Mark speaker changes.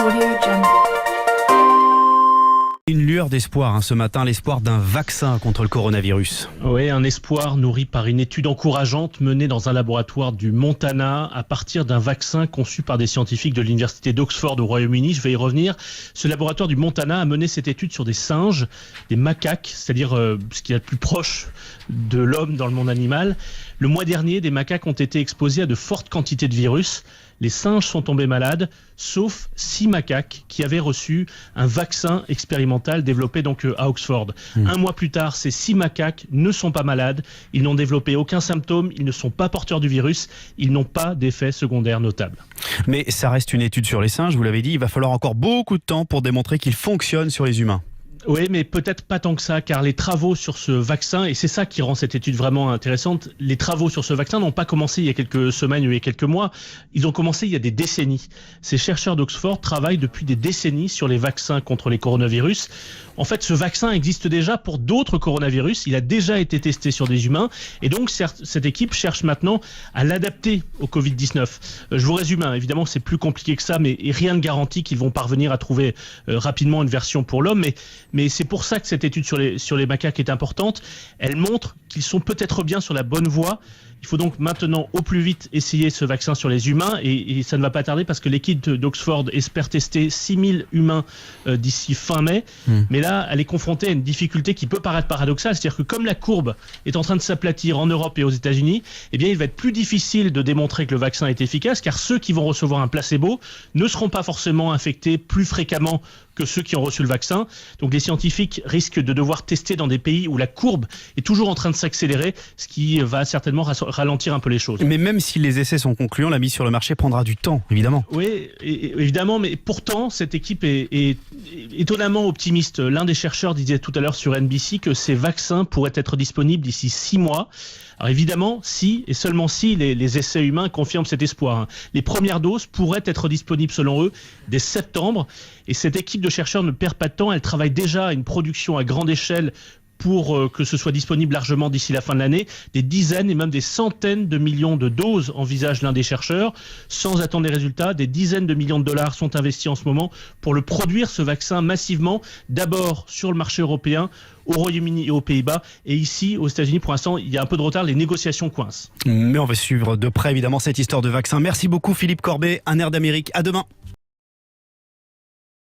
Speaker 1: AudioJungle.
Speaker 2: Une lueur d'espoir ce matin, l'espoir d'un vaccin contre le coronavirus.
Speaker 3: Oui, un espoir nourri par une étude encourageante menée dans un laboratoire du Montana à partir d'un vaccin conçu par des scientifiques de l'université d'Oxford au Royaume-Uni. Je vais y revenir. Ce laboratoire du Montana a mené cette étude sur des singes, des macaques, c'est-à-dire ce qu'il y a de plus proche de l'homme dans le monde animal. Le mois dernier, des macaques ont été exposés à de fortes quantités de virus. Les singes sont tombés malades, sauf 6 macaques qui avaient reçu un vaccin expérimental développé donc à Oxford. Un mois plus tard, ces 6 macaques ne sont pas malades, ils n'ont développé aucun symptôme, ils ne sont pas porteurs du virus, ils n'ont pas d'effets secondaires notables.
Speaker 2: Mais ça reste une étude sur les singes, vous l'avez dit, il va falloir encore beaucoup de temps pour démontrer qu'il fonctionne sur les humains.
Speaker 3: Oui, mais peut-être pas tant que ça, car les travaux sur ce vaccin, et c'est ça qui rend cette étude vraiment intéressante, les travaux sur ce vaccin n'ont pas commencé il y a quelques semaines ou il y a quelques mois, ils ont commencé il y a des décennies. Ces chercheurs d'Oxford travaillent depuis des décennies sur les vaccins contre les coronavirus. En fait, ce vaccin existe déjà pour d'autres coronavirus, il a déjà été testé sur des humains, et donc cette équipe cherche maintenant à l'adapter au Covid-19. Je vous résume, évidemment c'est plus compliqué que ça, mais rien ne garantit qu'ils vont parvenir à trouver rapidement une version pour l'homme, mais c'est pour ça que cette étude sur les macaques est importante. Elle montre qu'ils sont peut-être bien sur la bonne voie. Il faut donc maintenant au plus vite essayer ce vaccin sur les humains et ça ne va pas tarder parce que l'équipe d'Oxford espère tester 6000 humains d'ici fin mai. Mais là, elle est confrontée à une difficulté qui peut paraître paradoxale, c'est-à-dire que comme la courbe est en train de s'aplatir en Europe et aux États-Unis, eh bien il va être plus difficile de démontrer que le vaccin est efficace car ceux qui vont recevoir un placebo ne seront pas forcément infectés plus fréquemment que ceux qui ont reçu le vaccin. Donc les scientifiques risquent de devoir tester dans des pays où la courbe est toujours en train de s'accélérer, ce qui va certainement ralentir un peu les choses.
Speaker 2: Mais même si les essais sont concluants, la mise sur le marché prendra du temps, évidemment.
Speaker 3: Oui, évidemment, mais pourtant, cette équipe est étonnamment optimiste. L'un des chercheurs disait tout à l'heure sur NBC que ces vaccins pourraient être disponibles d'ici 6 mois. Alors évidemment, si et seulement si les essais humains confirment cet espoir. Les premières doses pourraient être disponibles selon eux dès septembre. Et cette équipe de chercheurs ne perd pas de temps. Elle travaille déjà à une production à grande échelle pour que ce soit disponible largement d'ici la fin de l'année. Des dizaines et même des centaines de millions de doses envisage l'un des chercheurs. Sans attendre les résultats, des dizaines de millions de dollars sont investis en ce moment pour le produire, ce vaccin, massivement. D'abord sur le marché européen, au Royaume-Uni et aux Pays-Bas. Et ici, aux États-Unis, pour l'instant, il y a un peu de retard. Les négociations coincent.
Speaker 2: Mais on va suivre de près, évidemment, cette histoire de vaccin. Merci beaucoup, Philippe Corbet, Un air d'Amérique. À demain.